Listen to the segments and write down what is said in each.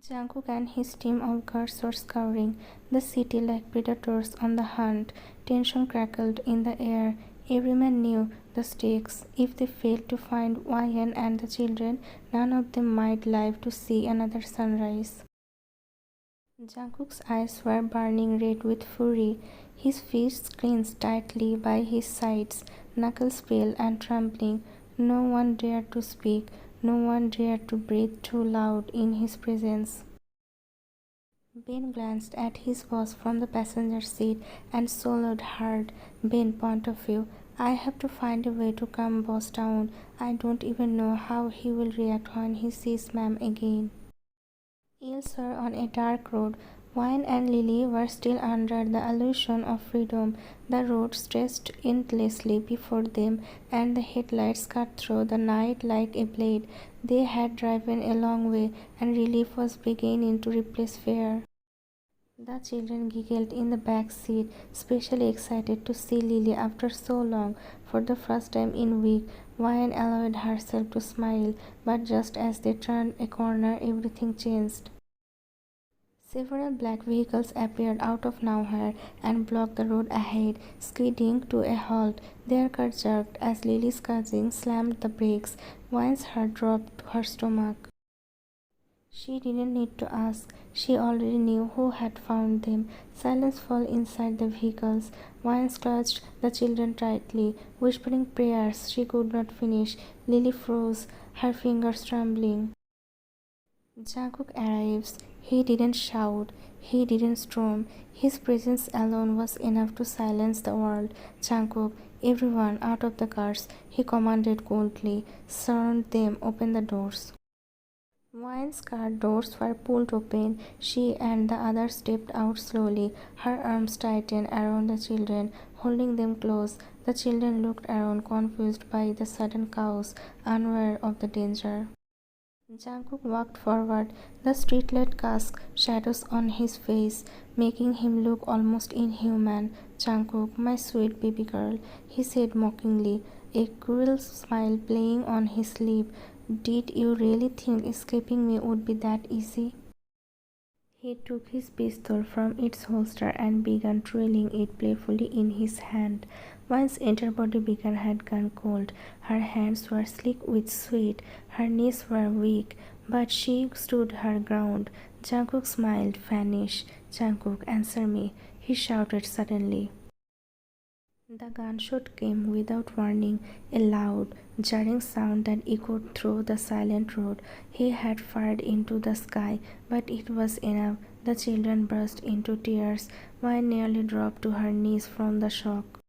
Jungkook and his team of guards were scouring the city like predators on the hunt. Tension crackled in the air. Every man knew the stakes. If they failed to find YN and the children, none of them might live to see another sunrise. Jungkook's eyes were burning red with fury. His fists clenched tightly by his sides, knuckles pale and trembling. No one dared to speak, no one dared to breathe too loud in his presence. Ben glanced at his boss from the passenger seat and swallowed hard. Ben, point of view. I have to find a way to calm boss down. I don't even know how he will react when he sees ma'am again. Elsewhere on a dark road, Wine and Lily were still under the illusion of freedom. The road stretched endlessly before them, and the headlights cut through the night like a blade. They had driven a long way, and relief was beginning to replace fear. The children giggled in the back seat, especially excited to see Lily after so long. For the first time in weeks, Wine allowed herself to smile, but just as they turned a corner, everything changed. Several black vehicles appeared out of nowhere and blocked the road ahead, skidding to a halt. Their car jerked as Lily's cousin slammed the brakes. Wine's heart dropped to her stomach. She didn't need to ask. She already knew who had found them. Silence fell inside the vehicles. Wine clutched the children tightly, whispering prayers she could not finish. Lily froze, her fingers trembling. Jungkook arrives. He didn't shout. He didn't storm. His presence alone was enough to silence the world. Jungkook, everyone out of the cars, he commanded coldly. Surround them, open the doors. Wine's car doors were pulled open. She and the others stepped out slowly. Her arms tightened around the children, holding them close. The children looked around, confused by the sudden chaos, unaware of the danger. Jungkook walked forward. The streetlight cast shadows on his face, making him look almost inhuman. Jungkook, my sweet baby girl, he said mockingly, a cruel smile playing on his lip. Did you really think escaping me would be that easy? He took his pistol from its holster and began twirling it playfully in his hand. Once entire body had gone cold. Her hands were slick with sweat, her knees were weak, but she stood her ground. Jungkook smiled, vanished. Jungkook, answer me, he shouted suddenly. The gunshot came without warning, a loud, jarring sound that echoed through the silent road. He had fired into the sky, but it was enough. The children burst into tears. Wine nearly dropped to her knees from the shock.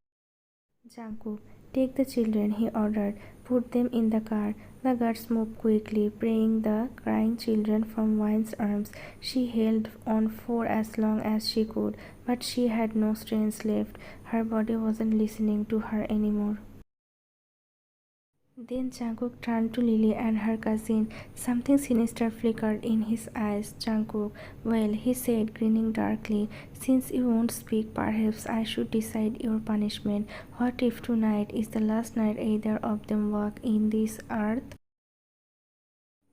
Jungkook, take the children, he ordered. Put them in the car. The guards moved quickly, praying the crying children from Wine's arms. She held on for as long as she could, but she had no strength left. Her body wasn't listening to her anymore. Then Jungkook turned to Lily and her cousin. Something sinister flickered in his eyes. Jungkook, well, he said, grinning darkly, since you won't speak, perhaps I should decide your punishment. What if tonight is the last night either of them walk in this earth?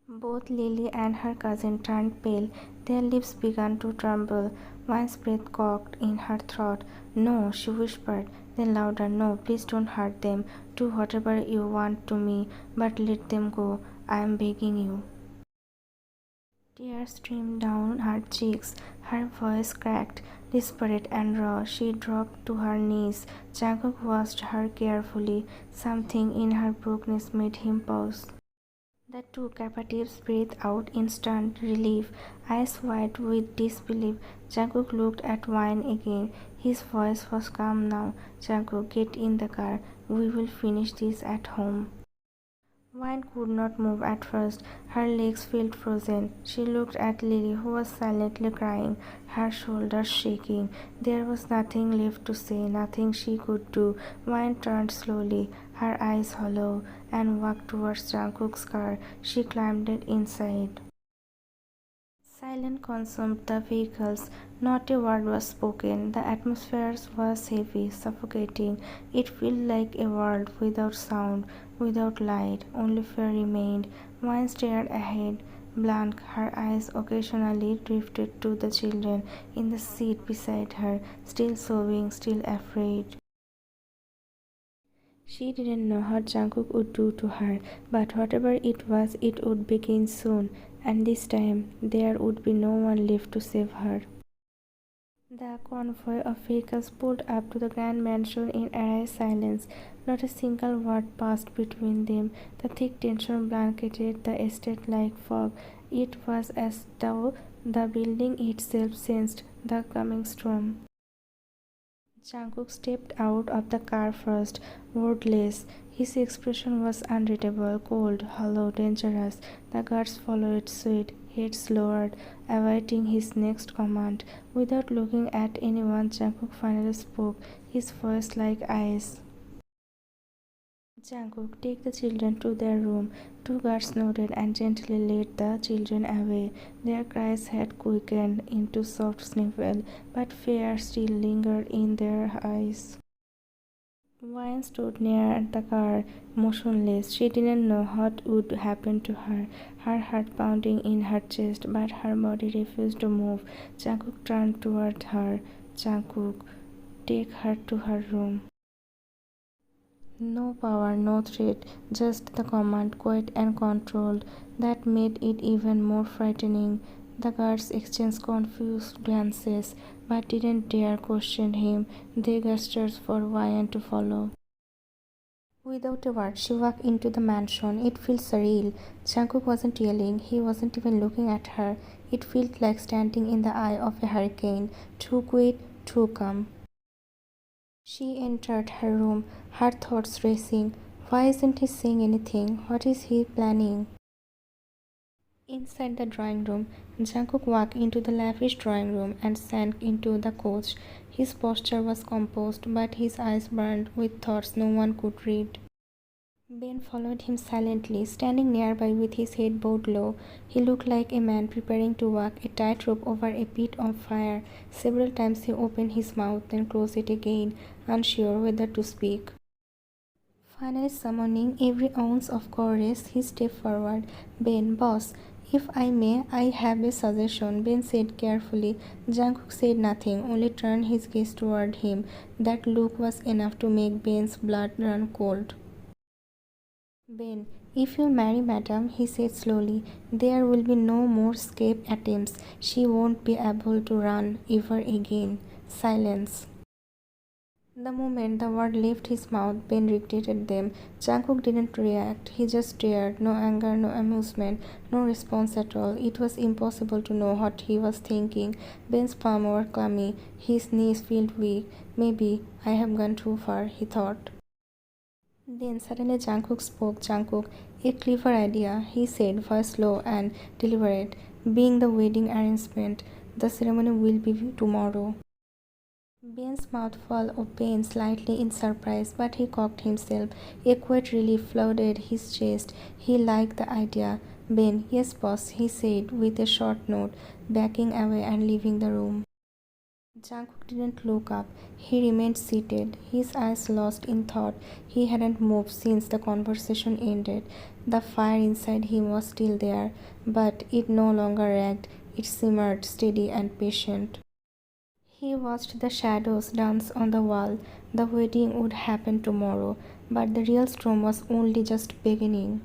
Both Lily and her cousin turned pale. Their lips began to tremble. One's breath caught in her throat. No, she whispered. Then louder, no, please don't hurt them. Do whatever you want to me, but let them go. I am begging you. Tears streamed down her cheeks. Her voice cracked, desperate and raw. She dropped to her knees. Jungkook watched her carefully. Something in her brokenness made him pause. The two captives breathed out in stunned relief, eyes wide with disbelief. Jungkook looked at Wine again. His voice was calm now. Jungkook, get in the car. We will finish this at home. Wine could not move at first. Her legs felt frozen. She looked at Lily, who was silently crying, her shoulders shaking. There was nothing left to say, nothing she could do. Wine turned slowly, her eyes hollow, and walked towards Jungkook's car. She climbed it inside. Silence consumed the vehicles. Not a word was spoken. The atmosphere was heavy, suffocating. It felt like a world without sound, without light. Only fear remained. Wine stared ahead. blank. Her eyes occasionally drifted to the children in the seat beside her, still sobbing, still afraid. She didn't know what Jungkook would do to her, but whatever it was, it would begin soon, and this time there would be no one left to save her. The convoy of vehicles pulled up to the grand mansion in array silence. Not a single word passed between them. The thick tension blanketed the estate like fog. It was as though the building itself sensed the coming storm. Jungkook stepped out of the car first, wordless. His expression was unreadable, cold, hollow, dangerous. The guards followed suit, heads lowered, awaiting his next command. Without looking at anyone, Jungkook finally spoke, his voice like ice. Jungkook, take the children to their room. Two guards nodded and gently led the children away. Their cries had quickened into soft sniffle, but fear still lingered in their eyes. Wayne stood near the car, motionless. She didn't know what would happen to her, her heart pounding in her chest, but her body refused to move. Jungkook turned toward her. Jungkook, take her to her room. No power, no threat, just the command, quiet and controlled, that made it even more frightening. The guards exchanged confused glances, but didn't dare question him. They gestured for Wyan to follow. Without a word, she walked into the mansion. It felt surreal. Jungkook wasn't yelling, he wasn't even looking at her. It felt like standing in the eye of a hurricane, too quiet, too calm. She entered her room, her thoughts racing. Why isn't he saying anything? What is he planning? Inside the drawing room, Jungkook walked into the lavish drawing room and sank into the couch. His posture was composed, but his eyes burned with thoughts no one could read. Ben followed him silently, standing nearby with his head bowed low. He looked like a man preparing to walk a tightrope over a pit of fire. Several times he opened his mouth, then closed it again, unsure whether to speak. Finally summoning every ounce of courage, he stepped forward. Ben, boss, if I may, I have a suggestion, Ben said carefully. Jungkook said nothing, only turned his gaze toward him. That look was enough to make Ben's blood run cold. Ben, if you marry Madame, he said slowly, there will be no more escape attempts. She won't be able to run ever again. Silence. The moment the word left his mouth, Ben regretted them. Jungkook didn't react. He just stared. No anger, no amusement, no response at all. It was impossible to know what he was thinking. Ben's palms were clammy. His knees felt weak. Maybe I have gone too far, he thought. Then suddenly Jungkook spoke. Jungkook, a clever idea, he said, voice low and deliberate. Being the wedding arrangement, the ceremony will be tomorrow. Ben's mouth fell open slightly in surprise, but he cocked himself. A quiet relief flooded his chest. He liked the idea. Ben, yes, boss, he said with a short note, backing away and leaving the room. Jungkook didn't look up. He remained seated, his eyes lost in thought. He hadn't moved since the conversation ended. The fire inside him was still there, but it no longer raged. It simmered, steady and patient. He watched the shadows dance on the wall. The wedding would happen tomorrow, but the real storm was only just beginning.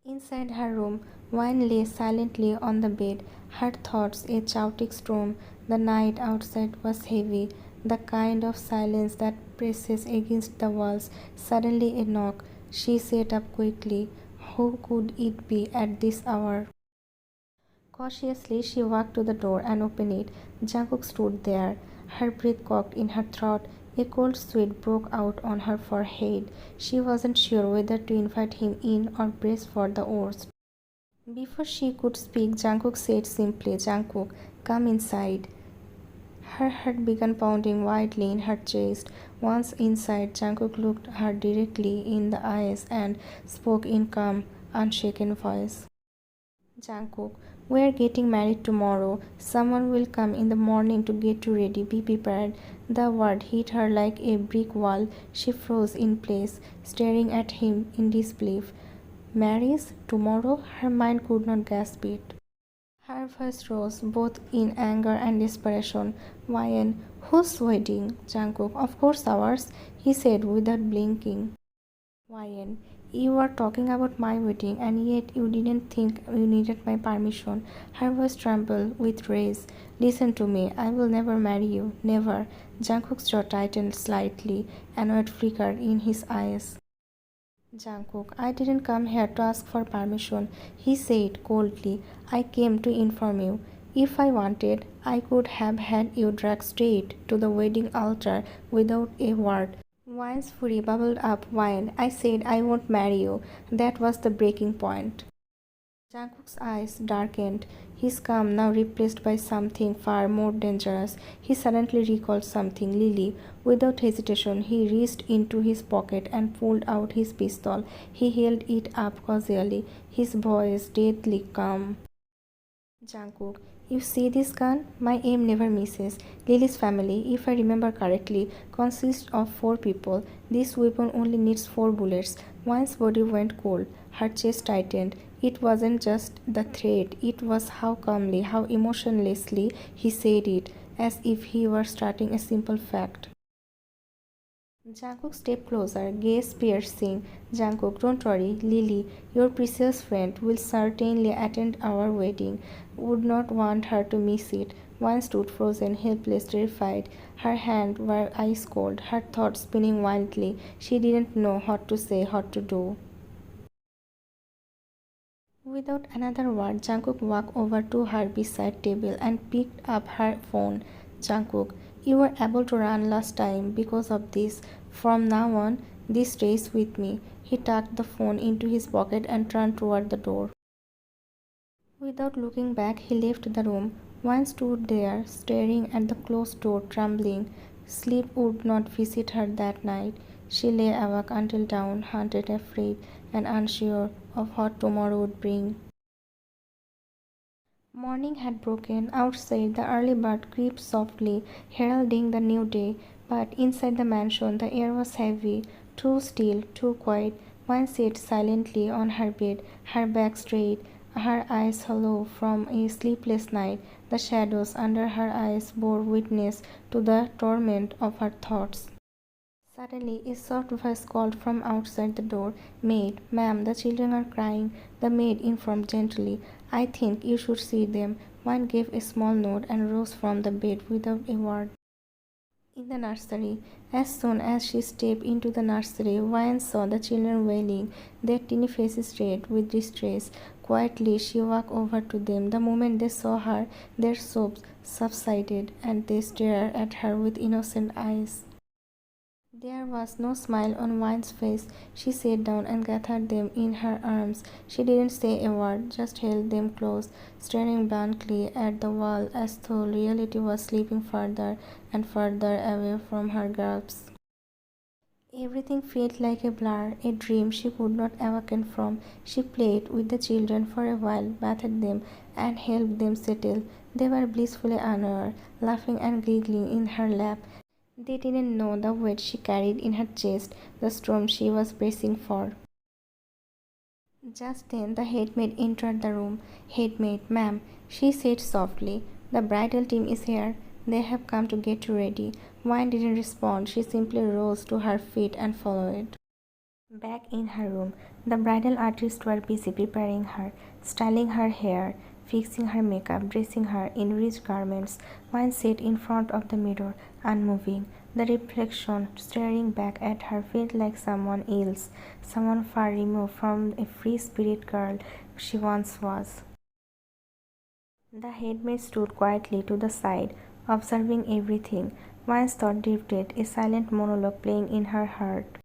Inside her room, Wine lay silently on the bed, her thoughts a chaotic storm. The night outside was heavy, the kind of silence that presses against the walls. Suddenly a knock. She sat up quickly. Who could it be at this hour? Cautiously, she walked to the door and opened it. Jungkook stood there, her breath caught in her throat. A cold sweat broke out on her forehead. She wasn't sure whether to invite him in or brace for the worst. Before she could speak, Jungkook said simply, Jungkook, come inside. Her heart began pounding wildly in her chest. Once inside, Jungkook looked her directly in the eyes and spoke in calm, unshaken voice. Jungkook, we're getting married tomorrow. Someone will come in the morning to get you ready. Be prepared. The word hit her like a brick wall. She froze in place, staring at him in disbelief. Marriage? Tomorrow? Her mind could not grasp it. Her voice rose, both in anger and desperation. Wyan, whose wedding? Jungkook. Of course ours, he said without blinking. Wyan, you were talking about my wedding and yet you didn't think you needed my permission. Her voice trembled with rage. Listen to me, I will never marry you. Never. Jungkook's jaw tightened slightly, annoyed flickered in his eyes. Jungkook, I didn't come here to ask for permission, he said coldly. I came to inform you. If I wanted, I could have had you dragged straight to the wedding altar without a word. Wyan's fury bubbled up. Wyan, I said I won't marry you. That was the breaking point. Jungkook's eyes darkened, his calm now replaced by something far more dangerous. He suddenly recalled something. Lily. Without hesitation, he reached into his pocket and pulled out his pistol. He held it up casually, his voice deadly calm. Jungkook, you see this gun? My aim never misses. Lily's family, if I remember correctly, consists of 4 people. This weapon only needs 4 bullets. One's body went cold. Her chest tightened. It wasn't just the threat, it was how calmly, how emotionlessly he said it, as if he were stating a simple fact. Jungkook stepped closer, gaze piercing. Jungkook, don't worry, Lily, your precious friend, will certainly attend our wedding. Would not want her to miss it. One stood frozen, helpless, terrified. Her hands were ice cold, her thoughts spinning wildly. She didn't know what to say, what to do. Without another word, Jungkook walked over to her bedside table and picked up her phone. Jungkook, you were able to run last time because of this. From now on, this stays with me. He tucked the phone into his pocket and turned toward the door. Without looking back, he left the room. One stood there, staring at the closed door, trembling. Sleep would not visit her that night. She lay awake until dawn, haunted, afraid, and unsure of what tomorrow would bring. Morning had broken. Outside, the early bird crept softly, heralding the new day. But inside the mansion, the air was heavy, too still, too quiet. One sat silently on her bed, her back straight, her eyes hollow from a sleepless night. The shadows under her eyes bore witness to the torment of her thoughts. Suddenly, a soft voice called from outside the door. Maid, ma'am, the children are crying. The maid informed gently. I think you should see them. One gave a small nod and rose from the bed without a word. In the nursery, as soon as she stepped into the nursery, Wyan saw the children wailing, their tiny faces red with distress. Quietly, she walked over to them. The moment they saw her, their sobs subsided, and they stared at her with innocent eyes. There was no smile on Wyan's face. She sat down and gathered them in her arms. She didn't say a word, just held them close, staring blankly at the wall as though reality was slipping further and further away from her grasp. Everything felt like a blur, a dream she could not awaken from. She played with the children for a while, bathed them, and helped them settle. They were blissfully unaware, laughing and giggling in her lap. They didn't know the weight she carried in her chest, the storm she was bracing for. Just then the headmaid entered the room. Headmaid, ma'am, she said softly, the bridal team is here. They have come to get you ready. Wyan didn't respond. She simply rose to her feet and followed. Back in her room, the bridal artists were busy preparing her, styling her hair, fixing her makeup, dressing her in rich garments. Wyan sat in front of the mirror, unmoving. The reflection staring back at her felt like someone else, someone far removed from a free-spirit girl she once was. The headmaid stood quietly to the side, observing everything. Wyan's thought drifted, a silent monologue playing in her heart.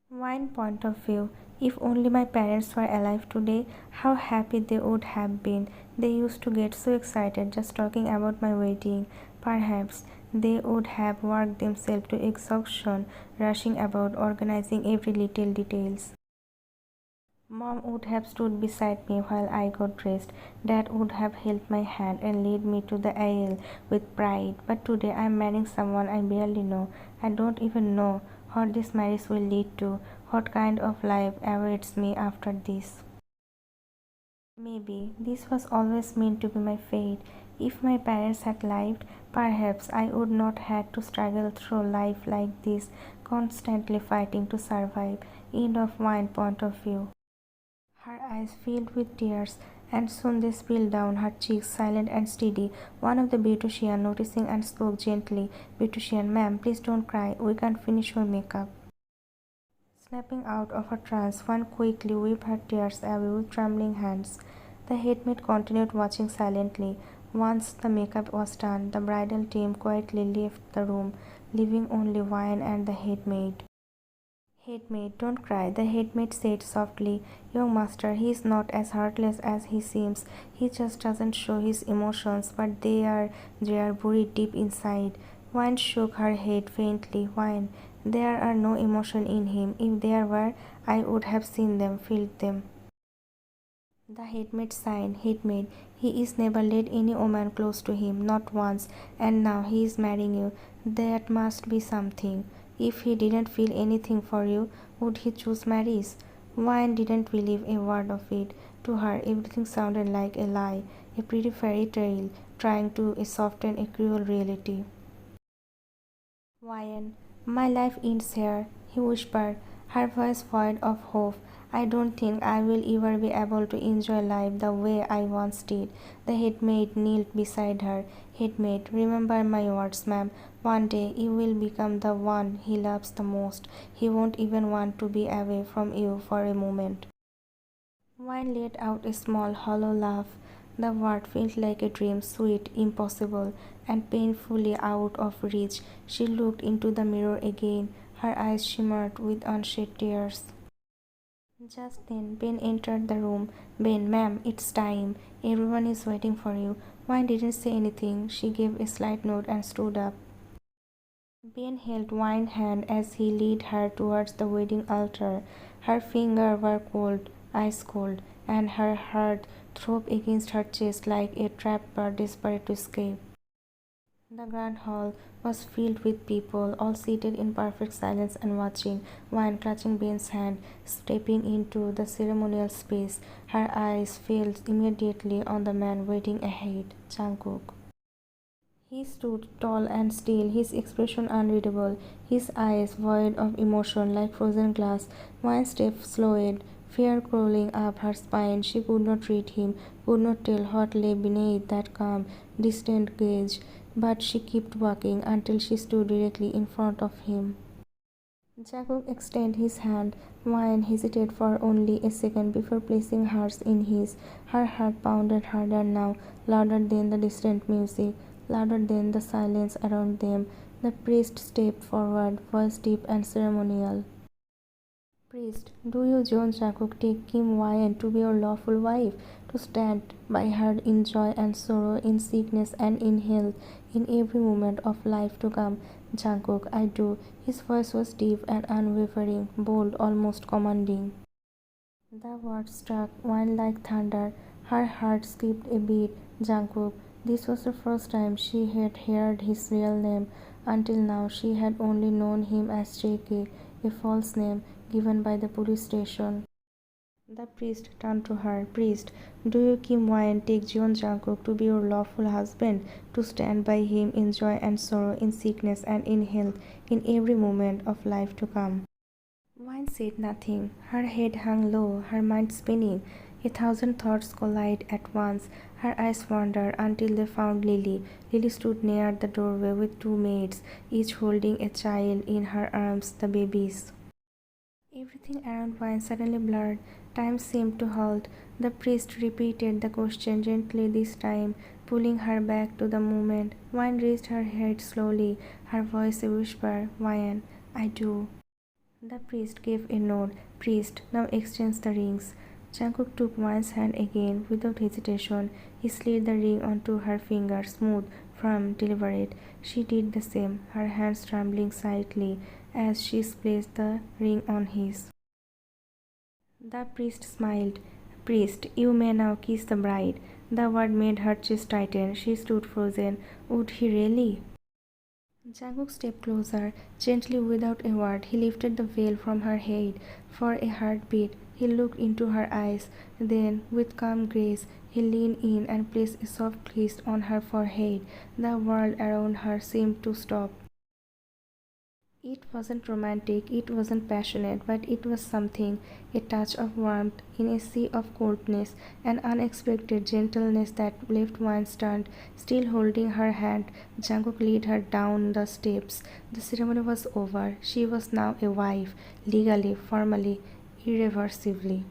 One point of view. If only my parents were alive today, how happy they would have been. They used to get so excited just talking about my wedding. Perhaps they would have worked themselves to exhaustion, rushing about, organizing every little details. Mom would have stood beside me while I got dressed. Dad would have held my hand and led me to the aisle with pride. But today I am marrying someone I barely know. I don't even know what this marriage will lead to, what kind of life awaits me after this. Maybe this was always meant to be my fate. If my parents had lived, perhaps I would not have to struggle through life like this, constantly fighting to survive. End of one point of view. Her eyes filled with tears, and soon they spilled down her cheeks, silent and steady. One of the beauticians, noticing and spoke gently, "Beautician, ma'am, please don't cry. We can't finish your makeup." Snapping out of her trance, one quickly wiped her tears away with trembling hands. The headmaid continued watching silently. Once the makeup was done, the bridal team quietly left the room, leaving only Wine and the headmaid. "Headmaid, don't cry," the headmaid said softly. "Young master, he is not as heartless as he seems. He just doesn't show his emotions, but they are buried deep inside." Wine shook her head faintly. "Wine, there are no emotion in him. If there were, I would have seen them, felt them." The headmaid sighed. "Headmaid, he is never let any woman close to him, not once, and now he is marrying you. That must be something. If he didn't feel anything for you, would he choose marriage?" Wine didn't believe a word of it. To her, everything sounded like a lie, a pretty fairy tale trying to soften a cruel reality. "Wine, my life ends here," he whispered, her voice void of hope. "I don't think I will ever be able to enjoy life the way I once did." The headmaid knelt beside her. "Headmaid, remember my words, ma'am. One day you will become the one he loves the most. He won't even want to be away from you for a moment." Wine let out a small, hollow laugh. The word felt like a dream, sweet, impossible, and painfully out of reach. She looked into the mirror again. Her eyes shimmered with unshed tears. Just then, Ben entered the room. "Ben, ma'am, it's time. Everyone is waiting for you." Wine didn't say anything. She gave a slight nod and stood up. Ben held Wine's hand as he led her towards the wedding altar. Her fingers were cold, ice cold, and her heart throbbed against her chest like a trapped bird desperate to escape. The grand hall was filled with people, all seated in perfect silence and watching. Wine clutching Ben's hand, stepping into the ceremonial space. Her eyes fell immediately on the man waiting ahead, Jungkook. He stood tall and still, his expression unreadable, his eyes void of emotion like frozen glass. One step slowed, fear crawling up her spine. She could not read him, could not tell what lay beneath that calm, distant gaze, but she kept walking until she stood directly in front of him. Jungkook extended his hand. Wine hesitated for only a second before placing hers in his. Her heart pounded harder now, louder than the distant music, louder than the silence around them. The priest stepped forward, voice deep and ceremonial. "Priest, do you, John Jungkook, take Kim Wine to be your lawful wife, to stand by her in joy and sorrow, in sickness and in health, in every moment of life to come?" "Jungkook, I do." His voice was deep and unwavering, bold, almost commanding. The words struck Wine like thunder. Her heart skipped a beat. Jungkook. This was the first time she had heard his real name. Until now she had only known him as JK, a false name given by the police station. The priest turned to her. "Priest, do you, Kim Wine, take Jeon Jungkook to be your lawful husband, to stand by him in joy and sorrow, in sickness and in health, in every moment of life to come?" Wine said nothing. Her head hung low, her mind spinning. A thousand thoughts collided at once. Her eyes wandered until they found Lily. Lily stood near the doorway with two maids, each holding a child in her arms, the babies. Everything around Wine suddenly blurred. Time seemed to halt. The priest repeated the question gently this time, pulling her back to the moment. Wine raised her head slowly, her voice a whisper. "Wine, I do." The priest gave a nod. "Priest, now exchange the rings." Jungkook took Wine's hand again without hesitation. He slid the ring onto her finger, smooth, firm, deliberate. She did the same, her hands trembling slightly as she placed the ring on his. The priest smiled. "Priest, you may now kiss the bride." The word made her chest tighten. She stood frozen. Would he really? Jungkook stepped closer, gently without a word. He lifted the veil from her head. For a heartbeat, he looked into her eyes. Then, with calm grace, he leaned in and placed a soft kiss on her forehead. The world around her seemed to stop. It wasn't romantic, it wasn't passionate, but it was something, a touch of warmth in a sea of coldness, an unexpected gentleness that left one stunned. Still holding her hand, Jungkook led her down the steps. The ceremony was over. She was now a wife, legally, formally, irreversibly.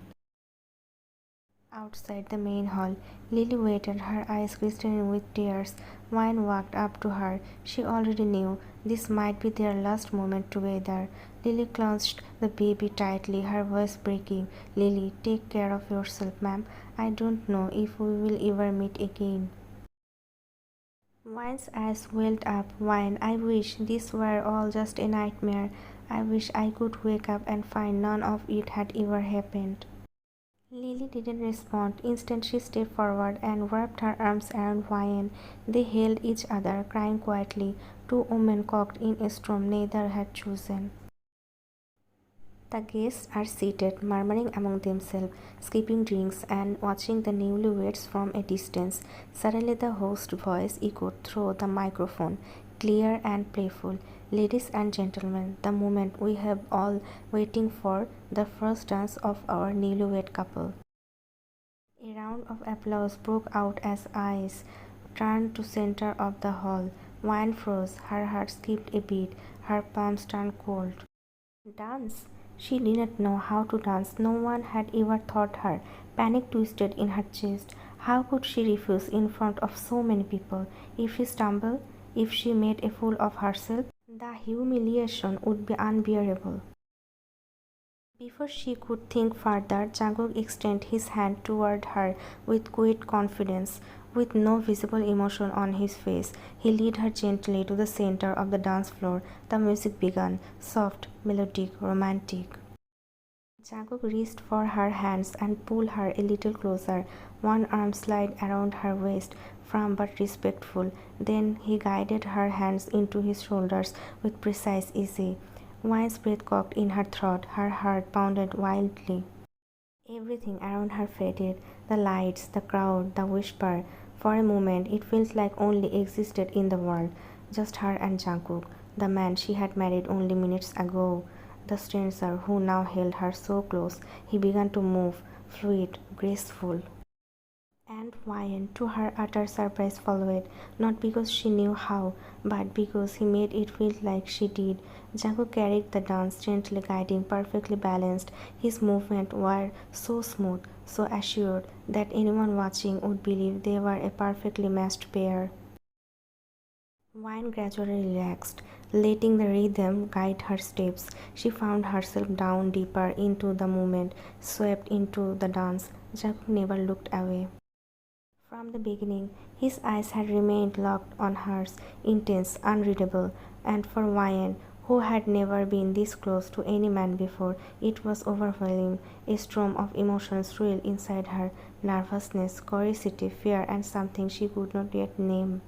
Outside the main hall, Lily waited, her eyes glistening with tears. Wayne walked up to her. She already knew this might be their last moment together. Lily clutched the baby tightly, her voice breaking. Lily, take care of yourself, ma'am. I don't know if we will ever meet again. Wayne's eyes welled up. Wayne, I wish this were all just a nightmare. I wish I could wake up and find none of it had ever happened. Lily didn't respond. Instead, she stepped forward and wrapped her arms around Wyan. They held each other, crying quietly. Two women cocked in a storm neither had chosen. The guests are seated, murmuring among themselves, skipping drinks and watching the newlyweds from a distance. Suddenly the host's voice echoed through the microphone, clear and playful. Ladies and gentlemen, the moment we have all waiting for, the first dance of our newlywed couple. A round of applause broke out as eyes turned to center of the hall. Wine froze, her heart skipped a beat, her palms turned cold. Dance? She didn't know how to dance. No one had ever taught her. Panic twisted in her chest. How could she refuse in front of so many people? If she stumbled, if she made a fool of herself, the humiliation would be unbearable. Before she could think further, Jungkook extended his hand toward her with quiet confidence. With no visible emotion on his face, he led her gently to the center of the dance floor. The music began, soft, melodic, romantic. Jungkook reached for her hands and pulled her a little closer. One arm slid around her waist, firm but respectful. Then he guided her hands into his shoulders with precise ease. Wine's breath caught in her throat, her heart pounded wildly. Everything around her faded, the lights, the crowd, the whisper. For a moment it felt like only existed in the world, just her and Jungkook, the man she had married only minutes ago, the stranger who now held her so close. He began to move, fluid, graceful. And Wyan, to her utter surprise, followed, not because she knew how, but because he made it feel like she did. Jungkook carried the dance, gently guiding, perfectly balanced. His movements were so smooth, so assured, that anyone watching would believe they were a perfectly matched pair. Wyan gradually relaxed, letting the rhythm guide her steps. She found herself down deeper into the moment, swept into the dance. Jungkook never looked away. From the beginning, his eyes had remained locked on hers, intense, unreadable, and for Wyan, who had never been this close to any man before, it was overwhelming. A storm of emotions swirled inside her, nervousness, curiosity, fear, and something she could not yet name.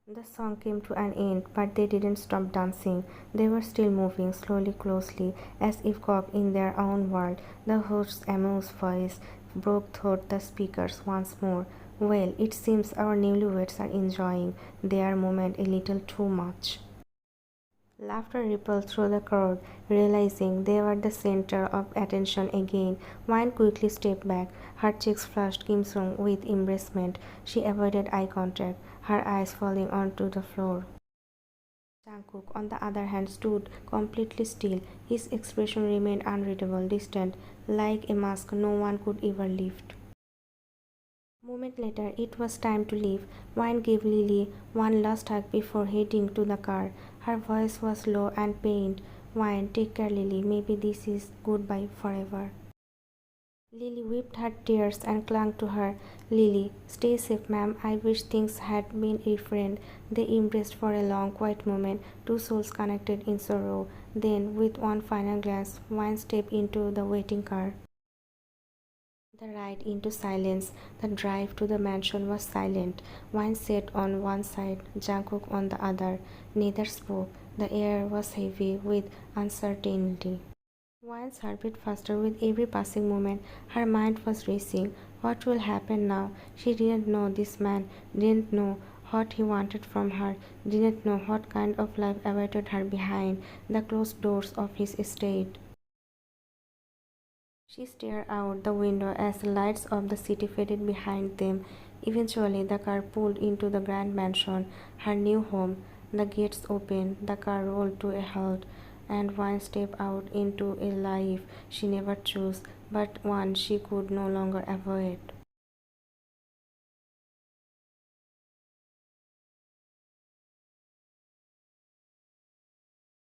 The song came to an end, but they didn't stop dancing. They were still moving, slowly, closely, as if caught in their own world. The host's amused voice broke through the speakers once more. Well, it seems our newlyweds are enjoying their moment a little too much. Laughter rippled through the crowd, realizing they were the center of attention again. Wine quickly stepped back, her cheeks flushed crimson with embarrassment. She avoided eye contact, her eyes falling onto the floor. Jungkook, on the other hand, stood completely still. His expression remained unreadable, distant, like a mask no one could ever lift. A moment later, it was time to leave. Wine gave Lily one last hug before heading to the car. Her voice was low and pained. Wine, take care, Lily. Maybe this is goodbye forever. Lily wiped her tears and clung to her. Lily, stay safe, ma'am. I wish things had been different. They embraced for a long, quiet moment, two souls connected in sorrow. Then, with one final glance, Wine stepped into the waiting car. The ride into silence. The drive to the mansion was silent. Wine sat on one side, Jungkook on the other. Neither spoke. The air was heavy with uncertainty. Wine's heart beat faster with every passing moment. Her mind was racing. What will happen now? She didn't know this man, didn't know what he wanted from her, didn't know what kind of life awaited her behind the closed doors of his estate. She stared out the window as the lights of the city faded behind them. Eventually, the car pulled into the grand mansion, her new home. The gates opened, the car rolled to a halt, and one stepped out into a life she never chose, but one she could no longer avoid.